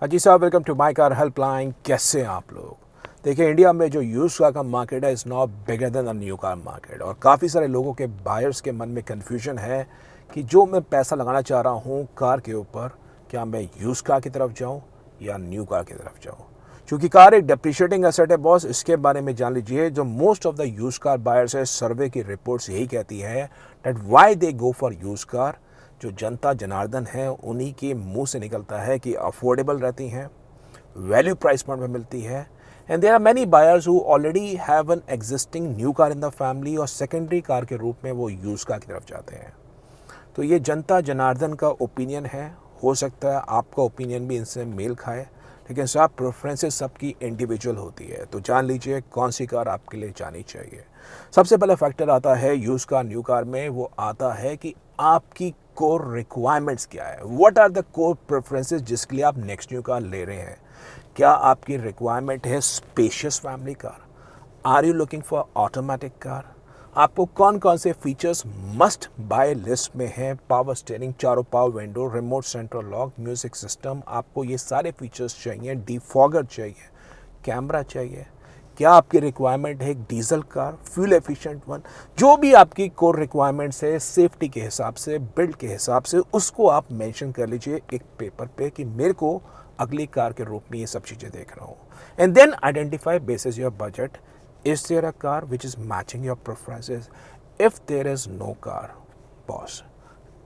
हाँ जी साहब, welcome to my car helpline. कैसे हैं आप लोग? देखिए, इंडिया में जो यूज कार का मार्केट है is not bigger than the new car market. और काफ़ी सारे लोगों के बायर्स के मन में कन्फ्यूजन है कि जो मैं पैसा लगाना चाह रहा हूँ कार के ऊपर, क्या मैं यूज कार की तरफ जाऊँ या न्यू कार की तरफ जाऊँ। क्योंकि कार एक डेप्रिशिएटिंग एसेट है बॉस, इसके बारे में जान लीजिए। जो most of the used car buyers है, सर्वे की रिपोर्ट्स यही कहती है that why they go for use car. जो जनता जनार्दन है उन्हीं के मुंह से निकलता है कि अफोर्डेबल रहती हैं, वैल्यू प्राइस पॉइंट में मिलती है, and there are many buyers who already have an existing new car in the family और सेकेंडरी कार के रूप में वो यूज कार की तरफ जाते हैं। तो ये जनता जनार्दन का ओपिनियन है। हो सकता है आपका ओपिनियन भी इनसे मेल खाए, लेकिन साहब प्रेफरेंसेस सबकी इंडिविजुअल होती है। तो जान लीजिए कौन सी कार आपके लिए जानी चाहिए। सबसे पहला फैक्टर आता है यूज कार न्यू कार में, वो आता है कि आपकी कोर रिक्वायरमेंट्स क्या है। What are the core preferences जिसके लिए आप नेक्स्ट न्यू कार ले रहे हैं। क्या आपकी रिक्वायरमेंट है spacious family car? Are you looking for automatic car? आपको कौन कौन से फीचर्स मस्ट बाय लिस्ट में हैं? पावर स्टीयरिंग, चारों power window, remote central lock, music system, आपको ये सारे फीचर्स चाहिए। डिफॉगर चाहिए, कैमरा चाहिए। क्या आपकी रिक्वायरमेंट है एक diesel car, fuel efficient one? जो भी आपकी कोर रिक्वायरमेंट्स है सेफ्टी के हिसाब से, बिल्ड के हिसाब से, उसको आप मेंशन कर लीजिए एक पेपर पे कि मेरे को अगली कार के रूप में ये सब चीज़ें देख रहा हूँ। And then identify basis your budget, is there a car which is matching your preferences? If there is no car, boss,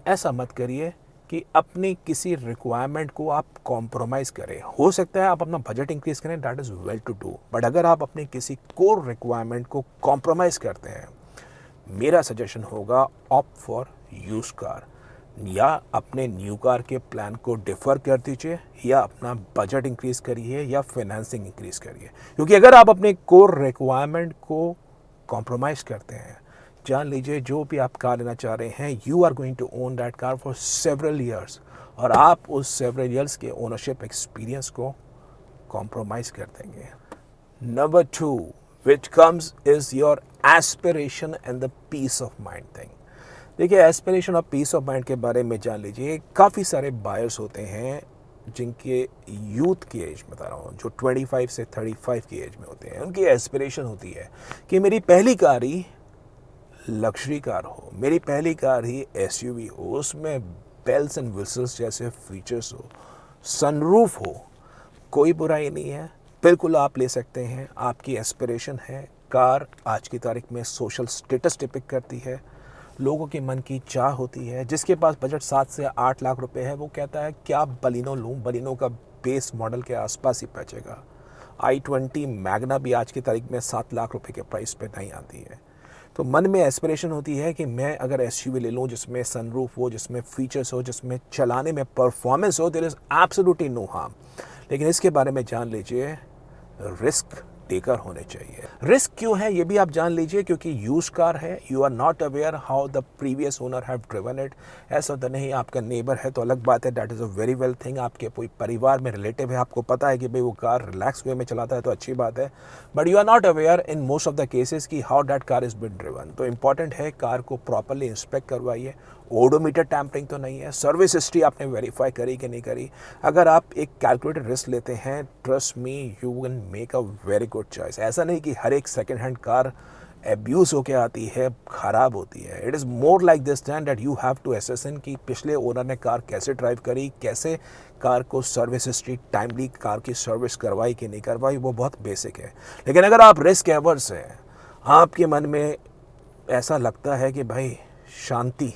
ऐसा मत करिए कि अपनी किसी रिक्वायरमेंट को आप कॉम्प्रोमाइज़ करें। हो सकता है आप अपना बजट इंक्रीज करें, that is well to do, but अगर आप अपनी किसी कोर रिक्वायरमेंट को कॉम्प्रोमाइज़ करते हैं, मेरा सजेशन होगा ऑप्ट फॉर यूज कार, या अपने न्यू कार के प्लान को डिफ़र कर दीजिए, या अपना बजट इंक्रीज़ करिए, या फाइनेंसिंग इंक्रीज़ करिए। क्योंकि अगर आप अपने कोर रिक्वायरमेंट को कॉम्प्रोमाइज़ करते हैं, जान लीजिए जो भी आप कार लेना चाह रहे हैं, you are going to own that car for several years, और आप उस सेवरल ईयर्स के ओनरशिप एक्सपीरियंस को कॉम्प्रोमाइज़ कर देंगे। Number two which comes is your aspiration and the peace of mind thing. देखिए, एस्पिरेशन और पीस ऑफ माइंड के बारे में जान लीजिए। काफ़ी सारे बायर्स होते हैं जिनके यूथ की एज बता रहा हूँ, जो 25 से 35 की एज में होते हैं। उनकी एस्पिरेशन होती है कि मेरी पहली कार ही लग्जरी कार हो, मेरी पहली कार ही एसयूवी हो, उसमें बेल्स एंड विसल्स जैसे फीचर्स हो, सनरूफ हो। कोई बुराई नहीं है, बिल्कुल आप ले सकते हैं, आपकी एस्पिरेशन है। कार आज की तारीख में सोशल स्टेटस डिपिक्ट करती है, लोगों के मन की चाह होती है। जिसके पास बजट 7 से 8 लाख रुपए है वो कहता है क्या बलिनो लूँ, बलिनो का बेस मॉडल के आसपास ही पहुँचेगा। i20 मैग्ना भी आज की तारीख में 7 लाख रुपए के प्राइस पे नहीं आती है। तो मन में एस्पिरेशन होती है कि मैं अगर एसयूवी ले लूँ जिसमें सनरूफ हो, जिसमें फीचर्स हो, जिसमें चलाने में परफॉर्मेंस हो, there is absolutely no harm. लेकिन इसके बारे में जान लीजिए, रिस्क टेकर होने चाहिए। रिस्क क्यों है ये भी आप जान लीजिए, क्योंकि यूज कार है। You are not aware how the previous owner have driven it. ऐसा तो नहीं, आपका नेबर है तो अलग बात है, that is a very well thing. आपके कोई परिवार में रिलेटिव है, आपको पता है कि भाई वो कार रिलैक्स वे में चलाता है तो अच्छी बात है, but you are not aware in most of the cases कि how that car is been driven. तो इंपॉर्टेंट है कार को प्रॉपरली इंस्पेक्ट करवाइए। ओडोमीटर टैंपरिंग तो नहीं है, सर्विस हिस्ट्री आपने वेरीफाई करी कि नहीं करी। अगर आप एक कैलकुलेटेड रिस्क लेते हैं, trust me you will make a very good choice. ऐसा नहीं कि हर एक सेकेंड हैंड कार एब्यूज़ होके आती है, ख़राब होती है। It is more like this that you have to assess in कि पिछले ओनर ने कार कैसे ड्राइव करी, कैसे कार को सर्विस हिस्ट्री, टाइमली कार की सर्विस करवाई कि नहीं करवाई, वो बहुत बेसिक है। लेकिन अगर आप रिस्क एवर्स हैं, आपके मन में ऐसा लगता है कि भाई शांति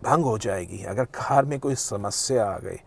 भंग हो जाएगी अगर कार में कोई समस्या आ गई,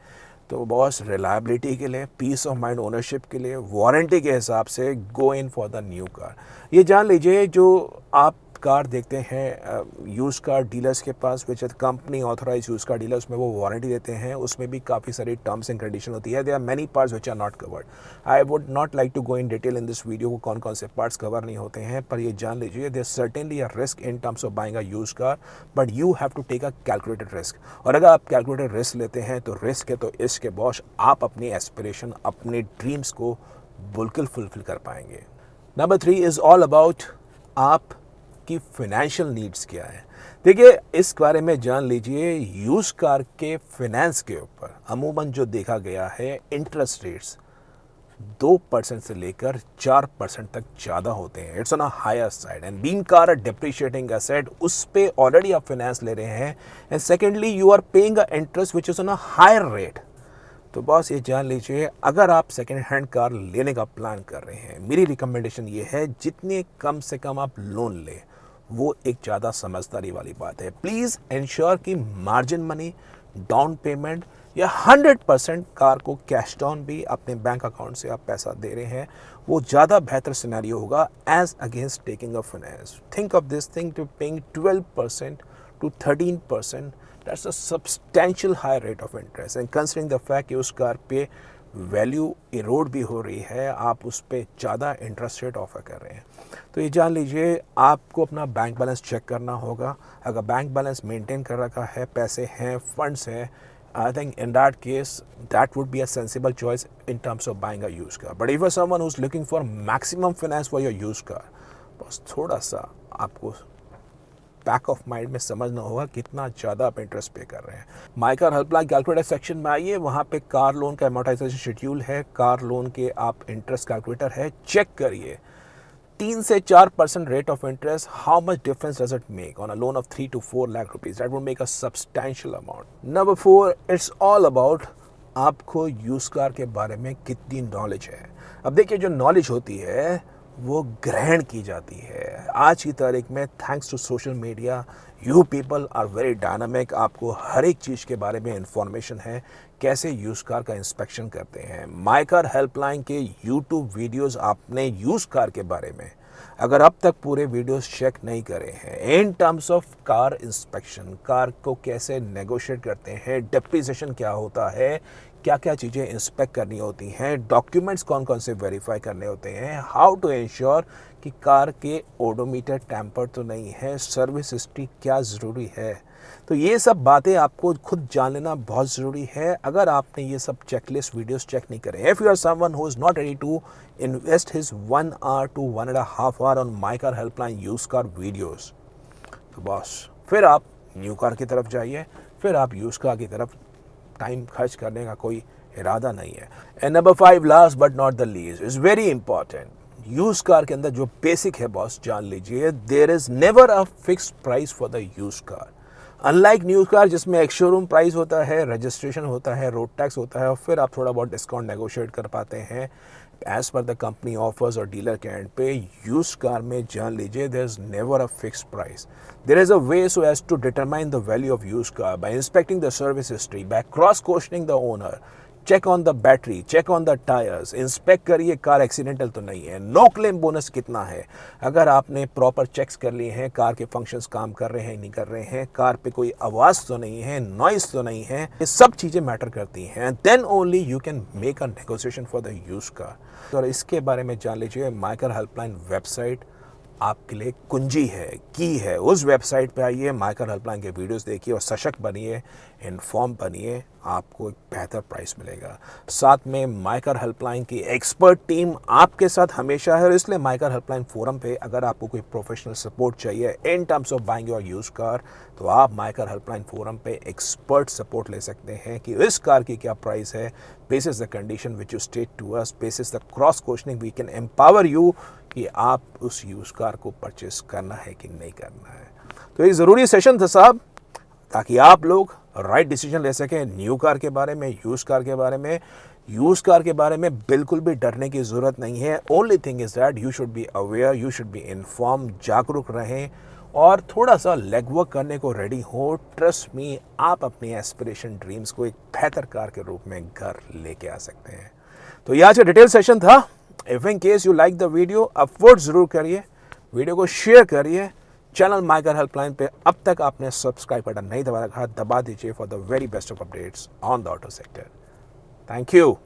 तो बॉस रिलायबिलिटी के लिए, पीस ऑफ माइंड ओनरशिप के लिए, वारंटी के हिसाब से go in for the new car. ये जान लीजिए, जो आप कार देखते हैं यूज़ कार डीलर्स के पास, which company authorise used car dealers में वो वारंटी देते हैं, उसमें भी काफ़ी सारी टर्म्स एंड कंडीशन होती है। There are many parts which are not covered. I would not like to go in detail in this video को कौन कौन से पार्ट्स कवर नहीं होते हैं, पर ये जान लीजिए there certainly a risk in terms of buying a used car, but you have to take a calculated risk. और अगर आप कैलकुलेटेड रिस्क लेते हैं तो रिस्क है तो इसके बॉस आप अपनी एस्पिरेशन, अपने ड्रीम्स को बिल्कुल फुलफिल कर पाएंगे। नंबर 3 इज़ ऑल अबाउट आप आपकी फाइनेंशियल नीड्स क्या है। देखिए, इस बारे में जान लीजिए, यूज कार के फाइनेंस के ऊपर अमूमन जो देखा गया है, इंटरेस्ट रेट्स 2% से लेकर 4% तक ज़्यादा होते हैं। It's on a higher side and being car a depreciating asset, उस पे ऑलरेडी आप फाइनेंस ले रहे हैं and secondly you are paying a interest which is on a higher rate. तो बॉस ये जान लीजिए, अगर आप सेकेंड हैंड कार लेने का प्लान कर रहे हैं, मेरी रिकमेंडेशन ये है जितने कम से कम आप लोन लें वो एक ज़्यादा समझदारी वाली बात है। प्लीज़ इंश्योर कि मार्जिन मनी, डाउन पेमेंट या 100% कार को कैश डाउन भी अपने बैंक अकाउंट से आप पैसा दे रहे हैं, वो ज़्यादा बेहतर सिनेरियो होगा as against taking a finance. Think of this thing to paying 12% to 13%, that's a substantial high rate of interest and considering the fact कि उस कार पे वैल्यू इरोड भी हो रही है, आप उस पर ज़्यादा इंटरेस्ट रेट ऑफर कर रहे हैं। तो ये जान लीजिए, आपको अपना बैंक बैलेंस चेक करना होगा। अगर बैंक बैलेंस मेंटेन कर रखा है, पैसे हैं, फंड्स हैं, I think in that case that would be a sensible choice in terms of buying a used car. But if you're someone who's looking for maximum finance for your used car, बस थोड़ा सा आपको back of mind में समझना होगा कितना ज़्यादा आप इंटरेस्ट पे कर रहे हैं। माई कार हेल्पलाइन कैलकुलेटर सेक्शन में आइए, वहाँ पे कार लोन का अमोर्टाइजेशन शेड्यूल है, कार लोन के आप इंटरेस्ट कैलकुलेटर है, चेक करिए। 3 से 4% rate of interest, how much difference does it make on a loan of 3 to 4 lakh rupees? That would make a substantial amount. Number 4, it's all about आपको use car के बारे में कितनी नॉलेज है। अब देखिए, जो नॉलेज होती है वो ग्रहण की जाती है। आज की तारीख में thanks to social media, you people are very dynamic, आपको हर एक चीज़ के बारे में इंफॉर्मेशन है, कैसे यूज कार का इंस्पेक्शन करते हैं। माई कार हेल्पलाइन के यूट्यूब वीडियोस आपने यूज कार के बारे में अगर अब तक पूरे वीडियोस चेक नहीं करे हैं इन terms of car inspection, car को कैसे नेगोशिएट करते हैं, डेप्रिसिएशन क्या होता है, क्या क्या चीज़ें इंस्पेक्ट करनी होती हैं, डॉक्यूमेंट्स कौन कौन से वेरीफाई करने होते हैं, हाउ टू इंश्योर कि कार के ओडोमीटर टैम्पर तो नहीं है, सर्विस हिस्ट्री क्या ज़रूरी है। तो ये सब बातें आपको खुद जान लेना बहुत ज़रूरी है। अगर आपने ये सब चेकलिस्ट वीडियोस चेक नहीं करे, if you are someone who is not ready to invest his 1 hour to 1.5 hour on my car helpline used car videos, तो बॉस फिर आप न्यू कार की तरफ जाइए, फिर आप यूज कार की तरफ टाइम खर्च करने का कोई इरादा नहीं है। And number 5, last but not the least, is very important. Used car के अंदर जो बेसिक है बॉस, जान लीजिए, there is never a fixed price for the used car. Unlike new car जिसमें एक शोरूम प्राइस होता है, रजिस्ट्रेशन होता है, रोड टैक्स होता है और फिर आप थोड़ा बहुत डिस्काउंट नेगोशिएट कर पाते हैं as per the company offers और डीलर के एंड पे। यूज कार में जान लीजिए, there is never a fixed price. There is a way so as to determine the value of used car by inspecting the service history, by cross questioning the owner, check on the battery, check on the tyres, inspect करिए car accidental तो नहीं है, no claim bonus कितना है। अगर आपने proper checks कर लिए हैं, कार के फंक्शंस काम कर रहे हैं नहीं कर रहे हैं, कार पे कोई आवाज़ तो नहीं है, नॉइस तो नहीं है, ये सब चीज़ें मैटर करती हैं। Then only you can make a negotiation for the used car. और इसके बारे में जान लीजिए, माई कार हेल्पलाइन वेबसाइट आपके लिए कुंजी है, की है। उस वेबसाइट पे आइए, माई कार हेल्पलाइन के वीडियोस देखिए और सशक्त बनिए, इन्फॉर्म बनिए, आपको एक बेहतर प्राइस मिलेगा। साथ में माई कार हेल्पलाइन की एक्सपर्ट टीम आपके साथ हमेशा है और इसलिए माई कार हेल्पलाइन फोरम पे अगर आपको कोई प्रोफेशनल सपोर्ट चाहिए इन terms of buying your use car, तो आप माई कार हेल्पलाइन फोरम पे एक्सपर्ट सपोर्ट ले सकते हैं कि इस कार की क्या प्राइस है, basis the condition which you state to us, basis the cross questioning we can empower you कि आप उस यूज कार को परचेस करना है कि नहीं करना है। तो ये ज़रूरी सेशन था साहब, ताकि आप लोग राइट डिसीजन ले सकें न्यू कार के बारे में, यूज कार के बारे में। यूज कार के बारे में बिल्कुल भी डरने की ज़रूरत नहीं है। Only thing is that you should be aware, you should be inform, जागरूक रहें और थोड़ा सा लेग वर्क करने को रेडी हो। ट्रस्ट मी, आप अपनी एस्पिरेशन ड्रीम्स को एक बेहतर कार के रूप में घर लेके आ सकते हैं। तो ये आज का डिटेल सेशन था। If in case you like the video, upvote ज़रूर करिए, वीडियो को शेयर करिए। चैनल माई कार हेल्पलाइन पे अब तक आपने सब्सक्राइब बटन नहीं दबा रखा, दबा दीजिए for the very best of updates on the auto sector. Thank you.